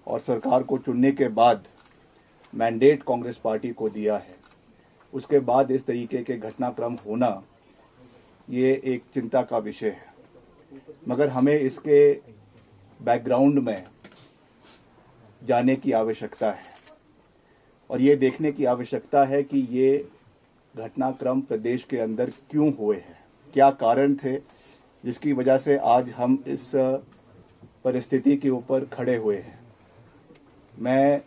और सरकार को चुनने के बाद मैंडेट कांग्रेस पार्टी को दिया है, उसके बाद इस तरीके के घटनाक्रम होना ये एक चिंता का विषय है। मगर हमें इसके बैकग्राउंड में जाने की आवश्यकता है और ये देखने की आवश्यकता है कि ये घटनाक्रम प्रदेश के अंदर क्यों हुए हैं, क्या कारण थे जिसकी वजह से आज हम इस परिस्थिति के ऊपर खड़े हुए हैं। मैं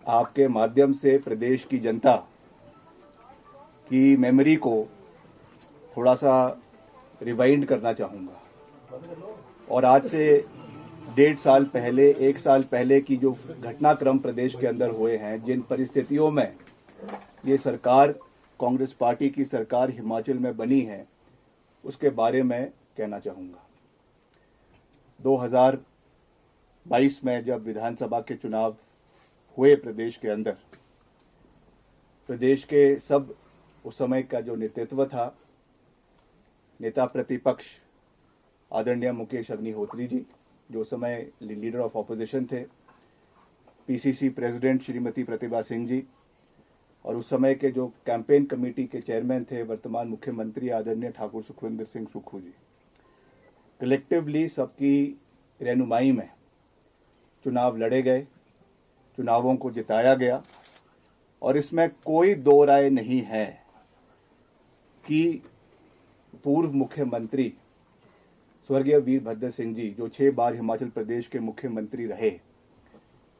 आपके माध्यम से प्रदेश की जनता की मेमोरी को थोड़ा सा रिवाइंड करना चाहूँगा और आज से 1.5 साल पहले, 1 साल पहले की जो घटनाक्रम प्रदेश के अंदर हुए हैं, जिन परिस्थितियों में ये सरकार, कांग्रेस पार्टी की सरकार हिमाचल में बनी है, उसके बारे में कहना चाहूँगा। 2022 में जब विधानसभा के चुनाव हुए प्रदेश के अंदर, प्रदेश के सब उस समय का जो नेतृत्व था, नेता प्रतिपक्ष आदरणीय मुकेश अग्निहोत्री जी, जो उस समय लीडर ऑफ ऑपोजिशन थे, पीसीसी प्रेसिडेंट श्रीमती प्रतिभा सिंह जी, और उस समय के जो कैंपेन कमेटी के चेयरमैन थे वर्तमान मुख्यमंत्री आदरणीय ठाकुर सुखविंदर सिंह सुक्खू जी, कलेक्टिवली सबकी रहनुमाई में चुनाव लड़े गए, चुनावों को जिताया गया और इसमें कोई दो राय नहीं है कि पूर्व मुख्यमंत्री स्वर्गीय वीरभद्र सिंह जी, जो 6 बार हिमाचल प्रदेश के मुख्यमंत्री रहे,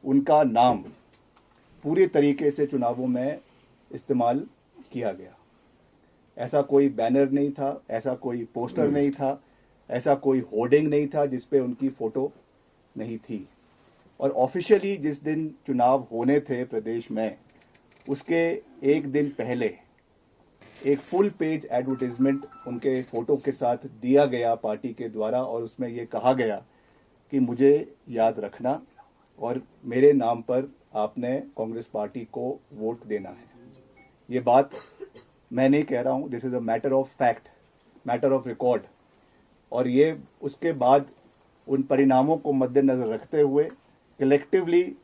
उनका नाम पूरी तरीके से चुनावों में इस्तेमाल किया गया। ऐसा कोई बैनर नहीं था, ऐसा कोई पोस्टर नहीं था, ऐसा कोई होर्डिंग नहीं था जिसपे उनकी फोटो नहीं थी। और ऑफिशियली जिस दिन चुनाव होने थे प्रदेश में, उसके एक दिन पहले एक फुल पेज एडवर्टाइजमेंट उनके फोटो के साथ दिया गया पार्टी के द्वारा और उसमें ये कहा गया कि मुझे याद रखना और मेरे नाम पर आपने कांग्रेस पार्टी को वोट देना है। ये बात मैं नहीं कह रहा हूं, this is a matter of fact, matter of record. और ये उसके बाद उन परिणामों को मद्देनजर रखते हुए कलेक्टिवली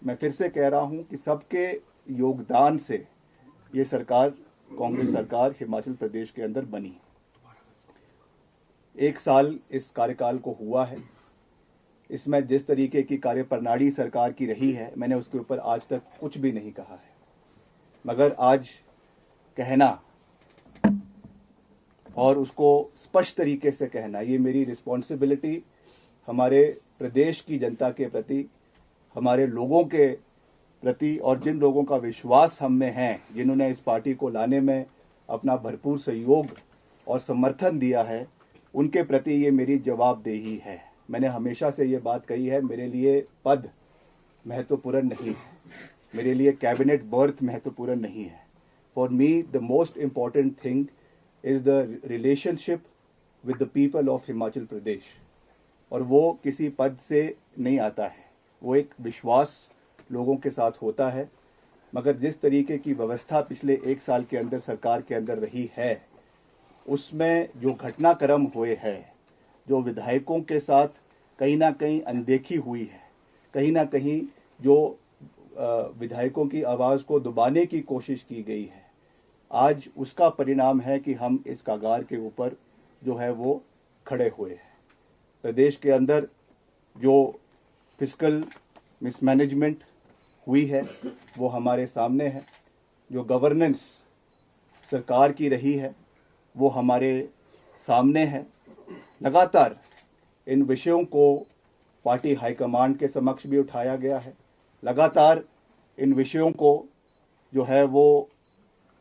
मैं फिर से कह रहा हूं कि सबके योगदान से ये सरकार, कांग्रेस सरकार हिमाचल प्रदेश के अंदर बनी। 1 साल इस कार्यकाल को हुआ है। इसमें जिस तरीके की कार्यप्रणाली सरकार की रही है, मैंने उसके ऊपर आज तक कुछ भी नहीं कहा है, मगर आज कहना और उसको स्पष्ट तरीके से कहना, ये मेरी रिस्पॉन्सिबिलिटी हमारे प्रदेश की जनता के प्रति, हमारे लोगों के प्रति और जिन लोगों का विश्वास हम में है, जिन्होंने इस पार्टी को लाने में अपना भरपूर सहयोग और समर्थन दिया है, उनके प्रति ये मेरी जवाबदेही है। मैंने हमेशा से ये बात कही है, मेरे लिए पद महत्वपूर्ण नहीं है, मेरे लिए कैबिनेट बर्थ महत्वपूर्ण नहीं है। For me the most important thing is the relationship with the people of Himachal Pradesh, और वो किसी पद से नहीं आता है, वो एक विश्वास लोगों के साथ होता है। मगर जिस तरीके की व्यवस्था पिछले 1 साल के अंदर सरकार के अंदर रही है, उसमें जो घटनाक्रम हुए हैं, जो विधायकों के साथ कहीं ना कहीं अनदेखी हुई है, कहीं ना कहीं जो विधायकों की आवाज को दबाने की कोशिश की गई है, आज उसका परिणाम है कि हम इस कगार के ऊपर जो है वो खड़े हुए हैं। प्रदेश के अंदर जो फिस्कल मिसमैनेजमेंट हुई है वो हमारे सामने है, जो गवर्नेंस सरकार की रही है वो हमारे सामने है। लगातार इन विषयों को पार्टी हाईकमांड के समक्ष भी उठाया गया है, लगातार इन विषयों को जो है वो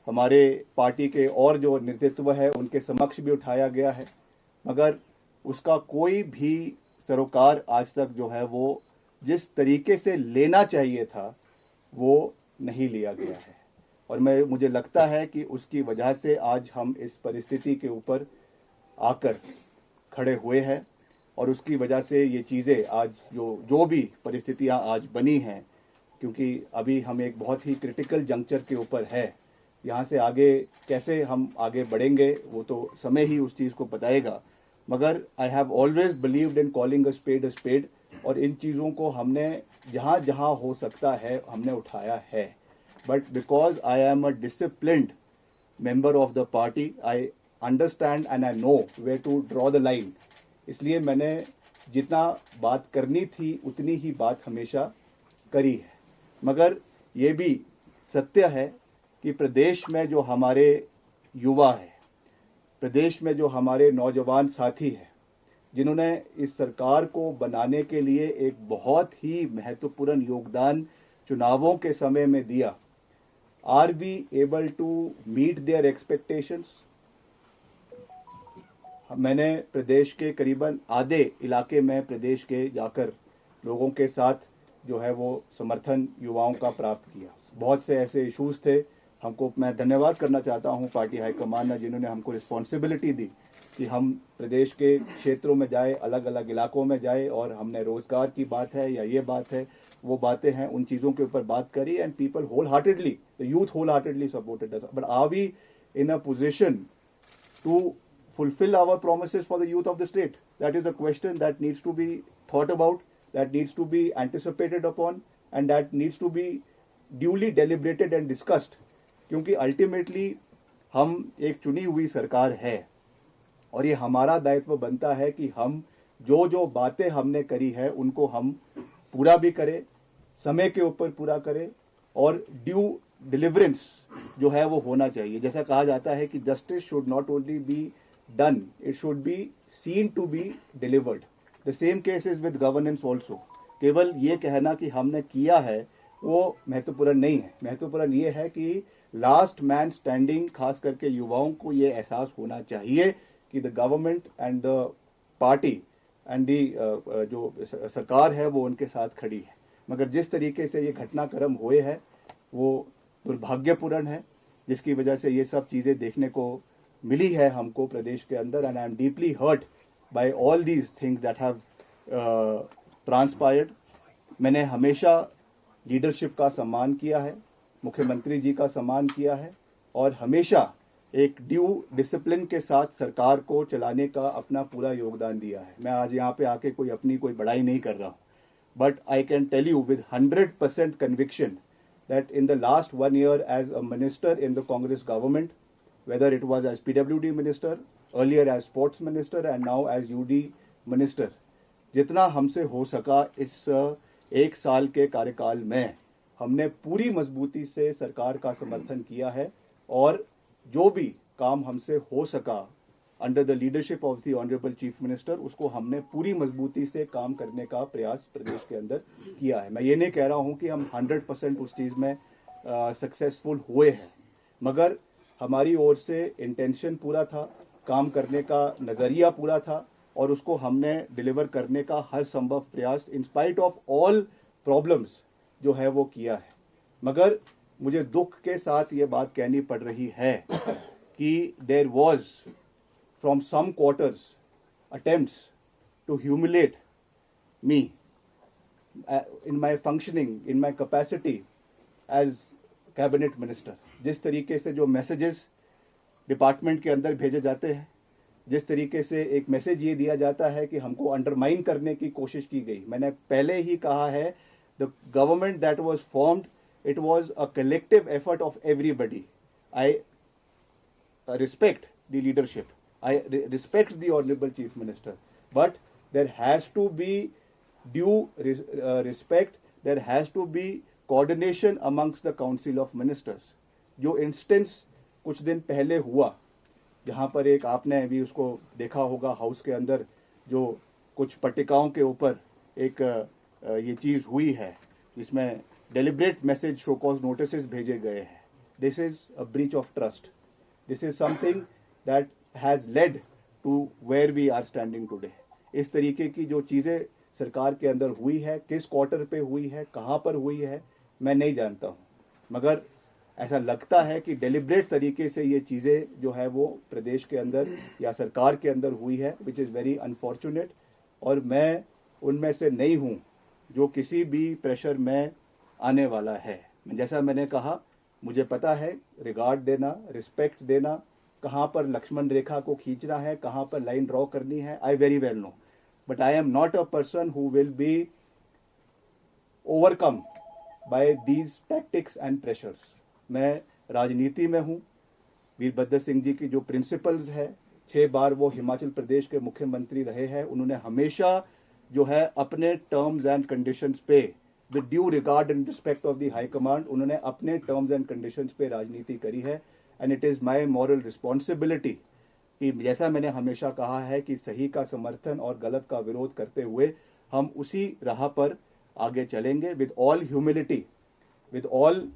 हमारे पार्टी के और जो नेतृत्व है उनके समक्ष भी उठाया गया है, मगर उसका कोई भी सरोकार आज तक जो है वो जिस तरीके से लेना चाहिए था वो नहीं लिया गया है। और मुझे लगता है कि उसकी वजह से आज हम इस परिस्थिति के ऊपर आकर खड़े हुए हैं और उसकी वजह से ये चीज़ें आज जो भी परिस्थितियां आज बनी हैं, क्योंकि अभी हम एक बहुत ही क्रिटिकल जंक्चर के ऊपर है, यहाँ से आगे कैसे हम आगे बढ़ेंगे वो तो समय ही उस चीज़ को बताएगा। मगर I have always believed in calling a spade और इन चीज़ों को हमने जहाँ जहाँ हो सकता है हमने उठाया है. But because I am a disciplined member of the party, I understand and I know where to draw the line. इसलिए मैंने जितना बात करनी थी उतनी ही बात हमेशा करी है. मगर ये भी सत्य है कि प्रदेश में जो हमारे युवा है, प्रदेश में जो हमारे नौजवान साथी हैं, जिन्होंने इस सरकार को बनाने के लिए एक बहुत ही महत्वपूर्ण योगदान चुनावों के समय में दिया, are we able to meet their expectations? मैंने प्रदेश के करीबन आधे इलाके में प्रदेश के जाकर लोगों के साथ जो है वो समर्थन युवाओं का प्राप्त किया. बहुत से ऐसे इश्यूज थे. हमको मैं धन्यवाद करना चाहता हूं पार्टी हाईकमान ने, जिन्होंने हमको रिस्पॉन्सिबिलिटी दी कि हम प्रदेश के क्षेत्रों में जाए, अलग अलग इलाकों में जाए, और हमने रोजगार की बात है या ये बात है, वो बातें हैं, उन चीजों के ऊपर बात करी. And people wholeheartedly, the youth wholeheartedly supported us. But are we in a position to fulfill our promises for the youth of the state? That is a question that needs to be thought about, that needs to be anticipated upon, and that needs to be duly deliberated and discussed. क्योंकि ultimately हम एक चुनी हुई सरकार है और ये हमारा दायित्व बनता है कि हम जो जो बातें हमने करी है उनको हम पूरा भी करें, समय के ऊपर पूरा करें, और ड्यू डिलीवरेंस जो है वो होना चाहिए. जैसा कहा जाता है कि justice should not only be done, it should be seen to be delivered. The same case is with governance also. केवल ये कहना कि हमने किया है वो महत्वपूर्ण नहीं है. महत्वपूर्ण ये है कि लास्ट मैन स्टैंडिंग, खास करके युवाओं को ये एहसास होना चाहिए कि the government and the party and the जो सरकार है वो उनके साथ खड़ी है. मगर जिस तरीके से ये घटनाक्रम हुए हैं वो दुर्भाग्यपूर्ण है, जिसकी वजह से ये सब चीजें देखने को मिली है हमको प्रदेश के अंदर. And I am deeply hurt by all these things that have transpired. मैंने हमेशा लीडरशिप का सम्मान किया है, मुख्यमंत्री जी का सम्मान किया है, और हमेशा एक ड्यू डिसिप्लिन के साथ सरकार को चलाने का अपना पूरा योगदान दिया है. मैं आज यहाँ पे आके कोई बड़ाई नहीं कर रहा हूँ, but I can tell you with 100% conviction that in the last 1 year as a minister in the Congress government, whether it was as PWD minister, earlier as sports minister, and now as UD minister, जितना हमसे हो सका इस एक साल के कार्यकाल में हमने पूरी मजबूती से सरकार का समर्थन किया है, और जो भी काम हमसे हो सका under the leadership of the honourable chief minister, उसको हमने पूरी मजबूती से काम करने का प्रयास प्रदेश के अंदर किया है. मैं ये नहीं कह रहा हूं कि हम 100% उस चीज में सक्सेसफुल हुए हैं, मगर हमारी ओर से इंटेंशन पूरा था, काम करने का नजरिया पूरा था, और उसको हमने डिलीवर करने का हर संभव प्रयास in spite of all problems जो है वो किया है. मगर मुझे दुख के साथ ये बात कहनी पड़ रही है कि there was from some quarters attempts to humiliate me in my functioning, in my capacity as cabinet minister. जिस तरीके से जो मैसेजेस डिपार्टमेंट के अंदर भेजे जाते हैं, जिस तरीके से एक मैसेज ये दिया जाता है कि हमको अंडरमाइन करने की कोशिश की गई. मैंने पहले ही कहा है, the government that was formed, it was a collective effort of everybody. I respect the leadership, I respect the honourable chief minister, but there has to be due respect, there has to be coordination amongst the council of ministers. जो instance कुछ दिन पहले हुआ, जहां पर एक आपने भी उसको देखा होगा हाउस के अंदर, जो कुछ पट्टिकाओं के ऊपर एक ये चीज हुई है जिसमें deliberate message show cause notices भेजे गए हैं. This is a breach of trust. This is something that has led to where we are standing today. इस तरीके की जो चीजें सरकार के अंदर हुई है, किस क्वार्टर पे हुई है, कहां पर हुई है, मैं नहीं जानता हूं, मगर ऐसा लगता है कि डेलिब्रेट तरीके से ये चीजें जो है वो प्रदेश के अंदर या सरकार के अंदर हुई है, विच इज वेरी अनफॉर्चुनेट. और मैं उनमें से नहीं हूं जो किसी भी प्रेशर में आने वाला है. जैसा मैंने कहा, मुझे पता है रिगार्ड देना, रिस्पेक्ट देना, कहां पर लक्ष्मण रेखा को खींचना है, कहां पर लाइन ड्रॉ करनी है, I very well know. but I am not a person who will be overcome by these tactics and pressures. मैं राजनीति में हूँ. वीरभद्र सिंह जी की जो प्रिंसिपल्स है, 6 बार वो हिमाचल प्रदेश के मुख्यमंत्री रहे हैं, उन्होंने हमेशा जो है अपने टर्म्स एंड कंडीशंस पे, with due regard and respect of the high command, उन्होंने अपने टर्म्स एंड कंडीशंस पे राजनीति करी है. And it is my moral responsibility कि जैसा मैंने हमेशा कहा है कि सही का समर्थन और गलत का विरोध करते हुए हम उसी राह पर आगे चलेंगे, with all humility, with all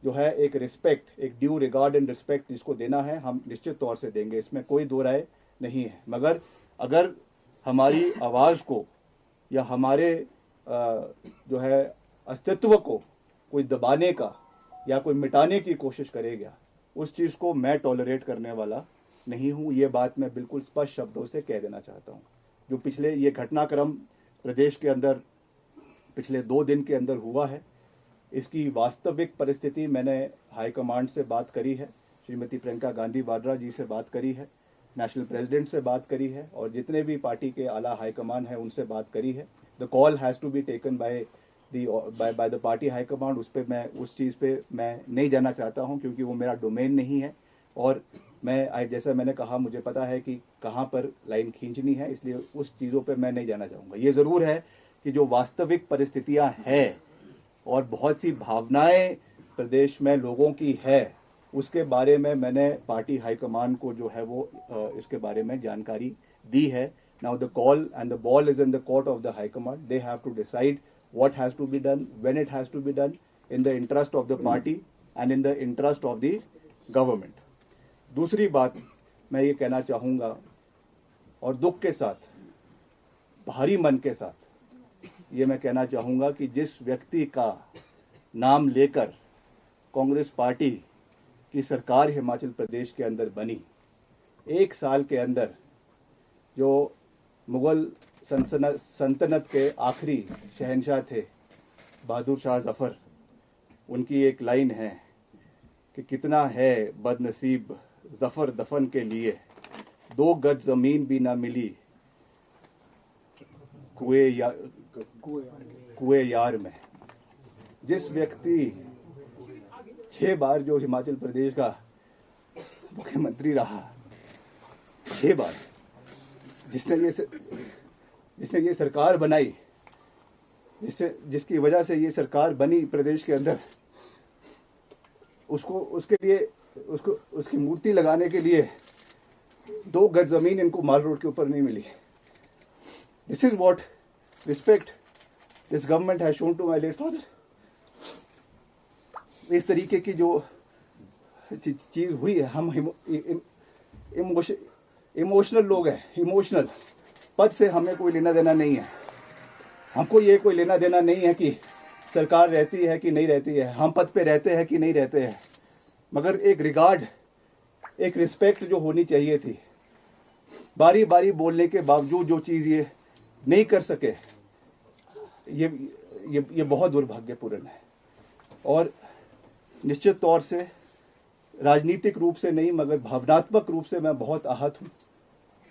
जो है एक रिस्पेक्ट, एक ड्यू रिगार्ड एंड रिस्पेक्ट जिसको देना है हम निश्चित तौर से देंगे, इसमें कोई दो राय नहीं है. मगर अगर हमारी आवाज को या हमारे जो है अस्तित्व को कोई दबाने का या कोई मिटाने की कोशिश करेगा, उस चीज को मैं टॉलरेट करने वाला नहीं हूं. ये बात मैं बिल्कुल स्पष्ट शब्दों से कह देना चाहता हूं. जो पिछले ये घटनाक्रम प्रदेश के अंदर पिछले 2 दिन के अंदर हुआ है, इसकी वास्तविक परिस्थिति मैंने हाईकमांड से बात करी है, श्रीमती प्रियंका गांधी वाड्रा जी से बात करी है, नेशनल प्रेसिडेंट से बात करी है, और जितने भी पार्टी के आला हाईकमान है उनसे बात करी है. The call has to be taken by the party high command. उस पे मैं उस चीज पे मैं नहीं जाना चाहता हूं क्योंकि वो मेरा डोमेन नहीं है. और मैं जैसा मैंने कहा, मुझे पता है कि कहां पर लाइन खींचनी है, इसलिए उस चीजों पे मैं नहीं जाना चाहूंगा. ये जरूर है कि जो वास्तविक परिस्थितियां हैं और बहुत सी भावनाएं प्रदेश में लोगों की है, उसके बारे में मैंने पार्टी हाईकमान को जो है वो इसके बारे में जानकारी दी है. Now the call and the ball is in the court of the high command. They have to decide what has to be done, when it has to be done, in the interest of the party and in the interest of the government. दूसरी बात मैं ये कहना चाहूंगा, और दुख के साथ, भारी मन के साथ ये मैं कहना चाहूंगा कि जिस व्यक्ति का नाम लेकर कांग्रेस पार्टी की सरकार हिमाचल प्रदेश के अंदर बनी, 1 साल के अंदर जो मुगल सल्तनत के आखिरी शहंशाह थे बहादुर शाह जफर, उनकी एक लाइन है कि कितना है बदनसीब जफर दफन के लिए, 2 गज जमीन भी ना मिली कुएं यार में. जिस व्यक्ति 6 बार जो हिमाचल प्रदेश का मुख्यमंत्री रहा, 6 बार, जिसने ये सरकार बनाई, जिसकी वजह से ये सरकार बनी प्रदेश के अंदर, उसकी मूर्ति लगाने के लिए 2 गज जमीन इनको माल रोड के ऊपर नहीं मिली. This is what respect this government has shown to my late father. इस तरीके की जो चीज हुई है, हम इमोशनल लोग हैं. इमोशनल पद से हमें कोई लेना देना नहीं है. हमको ये कोई लेना देना नहीं है कि सरकार रहती है कि नहीं रहती है, हम पद पे रहते हैं कि नहीं रहते हैं. मगर एक रिगार्ड, एक रिस्पेक्ट जो होनी चाहिए थी, बारी बारी बोलने के बावजूद जो चीज ये नहीं कर सके, ये बहुत दुर्भाग्यपूर्ण है. और निश्चित तौर से राजनीतिक रूप से नहीं मगर भावनात्मक रूप से मैं बहुत आहत हूं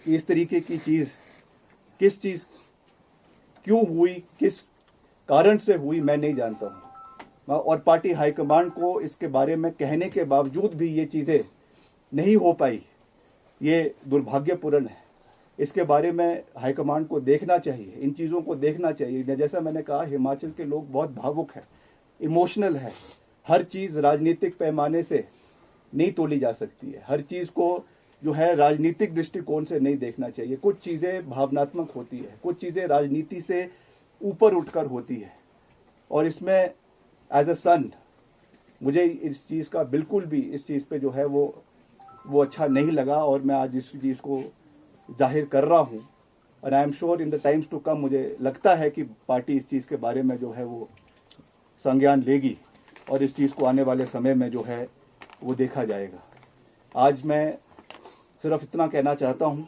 कि इस तरीके की चीज, किस चीज क्यों हुई, किस कारण से हुई, मैं नहीं जानता हूं. और पार्टी हाईकमांड को इसके बारे में कहने के बावजूद भी ये चीजें नहीं हो पाई, ये दुर्भाग्यपूर्ण है. इसके बारे में हाईकमांड को देखना चाहिए, इन चीजों को देखना चाहिए. जैसा मैंने कहा, हिमाचल के लोग बहुत भावुक हैं, इमोशनल है. हर चीज राजनीतिक पैमाने से नहीं तोली जा सकती है. हर चीज को जो है राजनीतिक दृष्टिकोण से नहीं देखना चाहिए. कुछ चीजें भावनात्मक होती है, कुछ चीजें राजनीति से ऊपर उठकर होती है. और इसमें एज अ सन मुझे इस चीज का बिल्कुल भी, इस चीज पे जो है वो अच्छा नहीं लगा. और मैं आज इस चीज को जाहिर कर रहा हूं. और I am sure in the times to come, मुझे लगता है कि पार्टी इस चीज के बारे में जो है वो संज्ञान लेगी और इस चीज को आने वाले समय में जो है वो देखा जाएगा. आज मैं सिर्फ इतना कहना चाहता हूं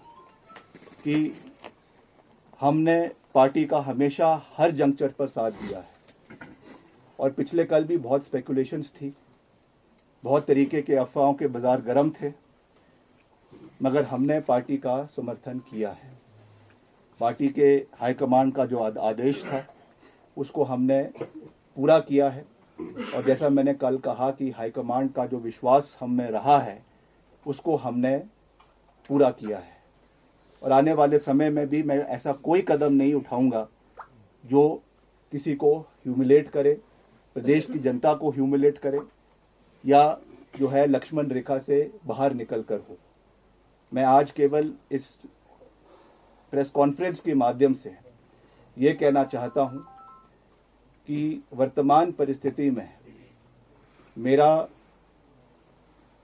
कि हमने पार्टी का हमेशा हर जंक्चर पर साथ दिया है. और पिछले कल भी बहुत स्पेकुलेशंस थी, बहुत तरीके के अफवाहों के बाजार गर्म थे, मगर हमने पार्टी का समर्थन किया है. पार्टी के हाईकमांड का जो आदेश था उसको हमने पूरा किया है। और जैसा मैंने कल कहा कि हाईकमांड का जो विश्वास हम में रहा है उसको हमने पूरा किया है। और आने वाले समय में भी मैं ऐसा कोई कदम नहीं उठाऊंगा जो किसी को ह्यूमिलेट करे, प्रदेश की जनता को ह्यूमिलेट करे या जो है लक्ष्मण रेखा से बाहर निकल कर हो। मैं आज केवल इस प्रेस कॉन्फ्रेंस के माध्यम से ये कहना चाहता हूं कि वर्तमान परिस्थिति में मेरा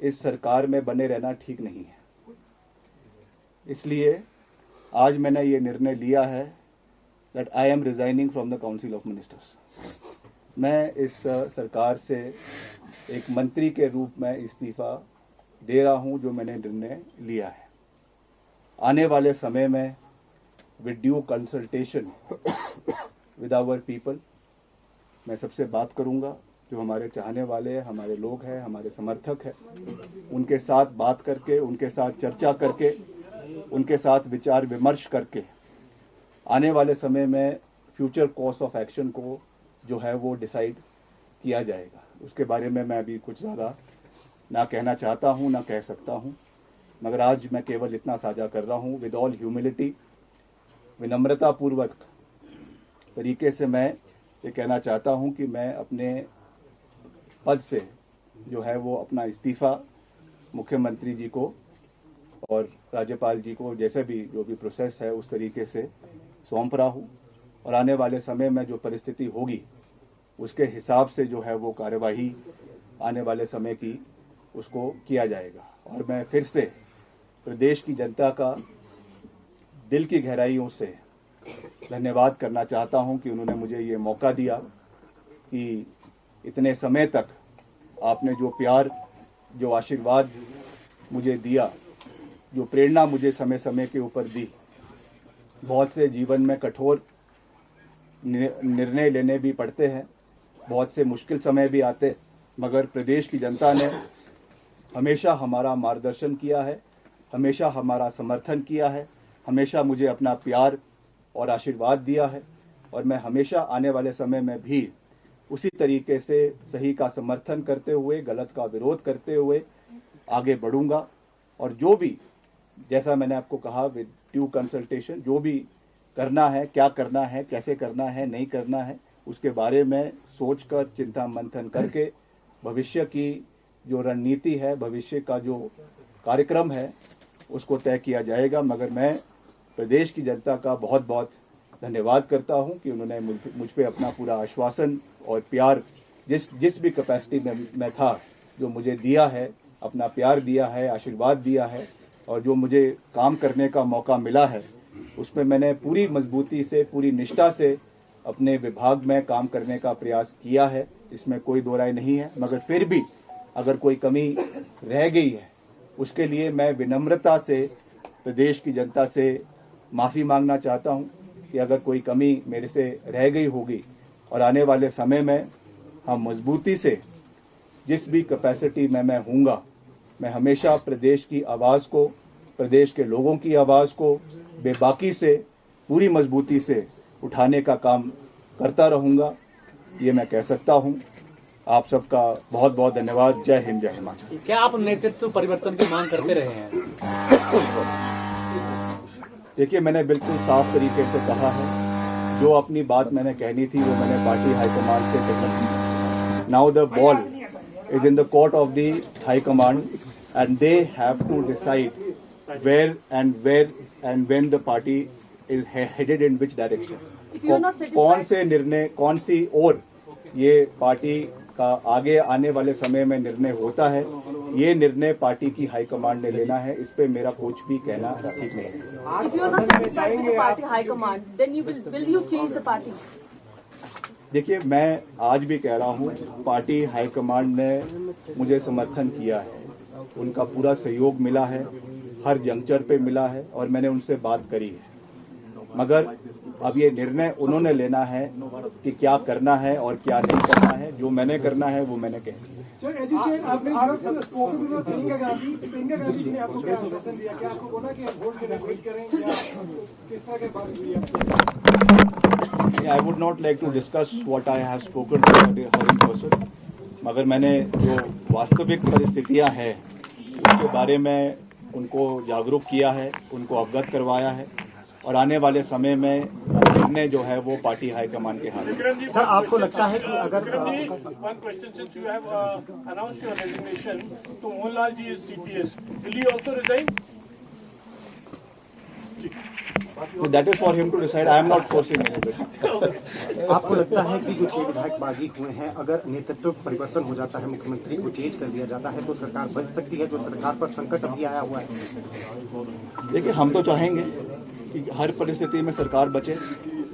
इस सरकार में बने रहना ठीक नहीं है। इसलिए आज मैंने ये निर्णय लिया है that I am resigning from the council of ministers. मैं इस सरकार से एक मंत्री के रूप में इस्तीफा दे रहा हूं जो मैंने निर्णय लिया है। आने वाले समय में with due consultation with our people मैं सबसे बात करूंगा, जो हमारे चाहने वाले हैं, हमारे लोग हैं, हमारे समर्थक हैं, उनके साथ बात करके, उनके साथ चर्चा करके, उनके साथ विचार विमर्श करके आने वाले समय में फ्यूचर कोर्स ऑफ एक्शन को जो है वो डिसाइड किया जाएगा। उसके बारे में मैं अभी कुछ ज़्यादा ना कहना चाहता हूँ, ना कह सकता हूँ, मगर आज मैं केवल इतना साझा कर रहा हूँ विद ऑल ह्यूमिलिटी, विनम्रता पूर्वक तरीके से मैं ये कहना चाहता हूँ कि मैं अपने पद से जो है वो अपना इस्तीफा मुख्यमंत्री जी को और राज्यपाल जी को जैसे भी जो भी प्रोसेस है उस तरीके से सौंप रहा हूँ। और आने वाले समय में जो परिस्थिति होगी उसके हिसाब से जो है वो कार्यवाही आने वाले समय की उसको किया जाएगा। और मैं फिर से प्रदेश की जनता का दिल की गहराइयों से धन्यवाद करना चाहता हूं कि उन्होंने मुझे ये मौका दिया कि इतने समय तक आपने जो प्यार, जो आशीर्वाद मुझे दिया, जो प्रेरणा मुझे समय समय के ऊपर दी। बहुत से जीवन में कठोर निर्णय लेने भी पड़ते हैं, बहुत से मुश्किल समय भी आते, मगर प्रदेश की जनता ने हमेशा हमारा मार्गदर्शन किया है, हमेशा हमारा समर्थन किया है, हमेशा मुझे अपना प्यार और आशीर्वाद दिया है। और मैं हमेशा आने वाले समय में भी उसी तरीके से सही का समर्थन करते हुए, गलत का विरोध करते हुए आगे बढ़ूंगा। और जो भी, जैसा मैंने आपको कहा, विद ड्यू कंसल्टेशन, जो भी करना है, क्या करना है, कैसे करना है, नहीं करना है, उसके बारे में सोचकर, चिंता मंथन करके भविष्य की जो रणनीति है, भविष्य का जो कार्यक्रम है, उसको तय किया जाएगा। मगर मैं प्रदेश की जनता का बहुत बहुत धन्यवाद करता हूं कि उन्होंने मुझ पे अपना पूरा आश्वासन और प्यार जिस भी कैपेसिटी में मैं था, जो मुझे दिया है, अपना प्यार दिया है, आशीर्वाद दिया है, और जो मुझे काम करने का मौका मिला है उसमें मैंने पूरी मजबूती से, पूरी निष्ठा से अपने विभाग में काम करने का प्रयास किया है। इसमें कोई दो राय नहीं है। मगर फिर भी अगर कोई कमी रह गई है उसके लिए मैं विनम्रता से प्रदेश की जनता से माफ़ी मांगना चाहता हूं कि अगर कोई कमी मेरे से रह गई होगी, और आने वाले समय में हम मजबूती से जिस भी कैपेसिटी में मैं हूँगा, मैं हमेशा प्रदेश की आवाज़ को, प्रदेश के लोगों की आवाज़ को बेबाकी से, पूरी मजबूती से उठाने का काम करता रहूँगा, ये मैं कह सकता हूँ। आप सबका बहुत बहुत धन्यवाद। जय हिंद, जय हिमाचल। क्या आप नेतृत्व परिवर्तन की मांग करते रहे हैं? देखिए, मैंने बिल्कुल साफ तरीके से कहा है, जो अपनी बात मैंने कहनी थी वो मैंने पार्टी हाईकमान से कही। Now the ball is in the court of the High Command, and they have to decide where and when the party is headed in which direction. कौन से निर्णय, कौन सी ओर ये पार्टी का आगे आने वाले समय में निर्णय होता है, ये निर्णय पार्टी की हाईकमांड ने लेना है। इस पे मेरा कुछ भी कहना ठीक नहीं है। If you are not satisfied with the party high command, then will you change the party? देखिए, मैं आज भी कह रहा हूँ, पार्टी हाईकमांड ने मुझे समर्थन किया है, उनका पूरा सहयोग मिला है, हर जंक्चर पे मिला है, और मैंने उनसे बात करी है। मगर अब ये निर्णय उन्होंने लेना है कि क्या करना है और क्या नहीं करना है। जो मैंने करना है वो मैंने कह दिया। सर, एज यू सेड, आपने स्पोकन विद प्रियंका गांधी जी ने आपको क्या आश्वासन दिया? क्या आपको बोला कि वोट डेलीब्रेट करें या किस तरह की बात हुई आपकी? I would not like to discuss what I have spoken to her in person, मगर मैंने जो वास्तविक परिस्थितियां हैं उसके बारे में उनको जागरूक किया है, उनको अवगत करवाया है और आने वाले समय में निर्णय जो है वो पार्टी हाईकमान के हाथ में। सर, आपको लगता है कि अगर one question, since you have announced your resignation to Mohanlal ji is CPS, will he also resign? So that is for him to decide. I am not forcing anybody. आपको लगता है कि जो 6 विधायक बागी हुए हैं, अगर नेतृत्व परिवर्तन हो जाता है, मुख्यमंत्री को चेंज कर दिया जाता है, तो सरकार बच सकती है? जो सरकार पर संकट अभी आया हुआ है। देखिए, हम तो चाहेंगे कि हर परिस्थिति में सरकार बचे,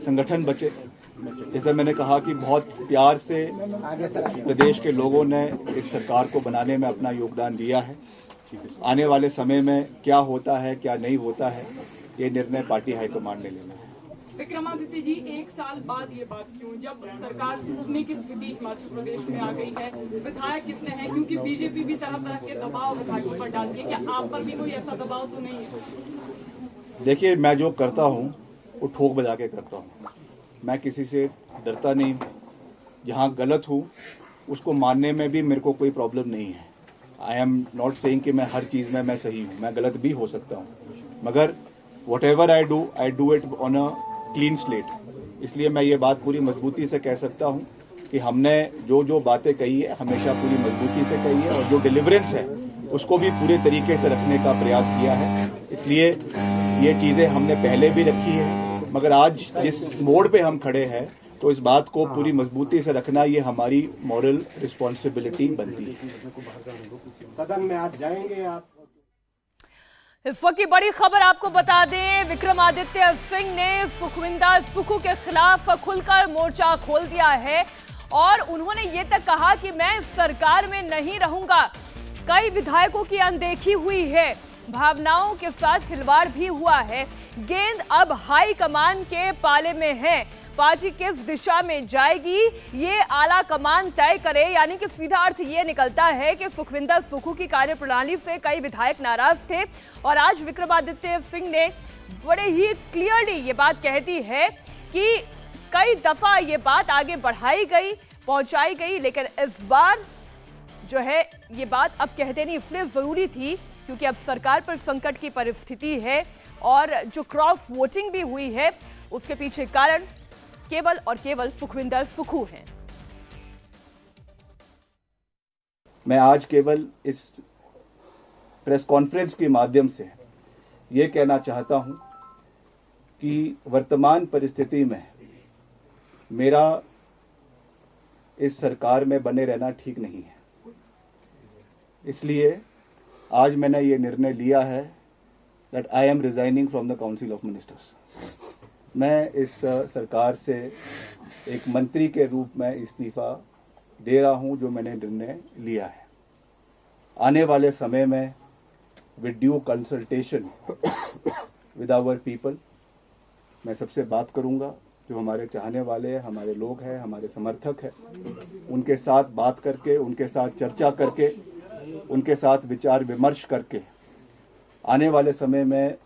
संगठन बचे। जैसे मैंने कहा कि बहुत प्यार से प्रदेश के लोगों ने इस सरकार को बनाने में अपना योगदान दिया है। आने वाले समय में क्या होता है, क्या नहीं होता है, ये निर्णय पार्टी हाईकमान ने लेना है। विक्रमादित्य जी, 1 साल बाद ये बात क्यों, जब सरकार टूटने की स्थिति हिमाचल प्रदेश में आ गई है, विधायक कितने हैं? क्योंकि बीजेपी भी तरह तरह के दबाव विधायकों पर डालती है, क्या आप पर भी कोई ऐसा दबाव तो नहीं है? देखिए, मैं जो करता हूँ वो ठोक बजा के करता हूँ। मैं किसी से डरता नहीं हूँ। जहाँ गलत हूँ उसको मानने में भी मेरे को कोई प्रॉब्लम नहीं है। आई एम नॉट सेइंग कि मैं हर चीज़ में मैं सही हूँ, मैं गलत भी हो सकता हूँ, मगर what ever I do it on a clean slate. इसलिए मैं ये बात पूरी मजबूती से कह सकता हूँ कि हमने जो जो बातें कही है हमेशा पूरी मजबूती से कही है और जो डिलीवरेंस है उसको भी पूरे तरीके से रखने का प्रयास किया है। इसलिए ये चीज़ें हमने पहले भी रखी है, मगर आज जिस मोड़ पे हम खड़े हैं तो इस बात को पूरी मजबूती से रखना ये हमारी मॉरल रिस्पॉन्सिबिलिटी बनती है। सदन में आज जाएंगे आप? इस वक्त की बड़ी खबर आपको बता दें, विक्रमादित्य सिंह ने सुखविंदर सुक्खू के खिलाफ खुलकर मोर्चा खोल दिया है और उन्होंने ये तक कहा कि मैं सरकार में नहीं रहूंगा। कई विधायकों की अनदेखी हुई है, भावनाओं के साथ खिलवाड़ भी हुआ है। गेंद अब हाई कमान के पाले में है। पार्टी किस दिशा में जाएगी ये आला कमान तय करे, यानी कि सीधा अर्थ ये निकलता है कि सुखविंदर सुक्खू की कार्यप्रणाली से कई विधायक नाराज थे और आज विक्रमादित्य सिंह ने बड़े ही क्लियरली ये बात कहती है कि कई दफा ये बात आगे बढ़ाई गई, पहुंचाई गई, लेकिन इस बार जो है ये बात अब कह देनी इसलिए जरूरी थी क्योंकि अब सरकार पर संकट की परिस्थिति है और जो क्रॉस वोटिंग भी हुई है उसके पीछे कारण केवल और केवल सुखविंदर सुक्खू हैं। मैं आज केवल इस प्रेस कॉन्फ्रेंस के माध्यम से ये कहना चाहता हूं कि वर्तमान परिस्थिति में मेरा इस सरकार में बने रहना ठीक नहीं है। इसलिए आज मैंने ये निर्णय लिया है that I am resigning from the council of ministers. मैं इस सरकार से एक मंत्री के रूप में इस्तीफा दे रहा हूं जो मैंने निर्णय लिया है। आने वाले समय में with due consultation with our people मैं सबसे बात करूंगा, जो हमारे चाहने वाले हैं, हमारे लोग हैं, हमारे समर्थक हैं, उनके साथ बात करके, उनके साथ चर्चा करके, उनके साथ विचार विमर्श करके आने वाले समय में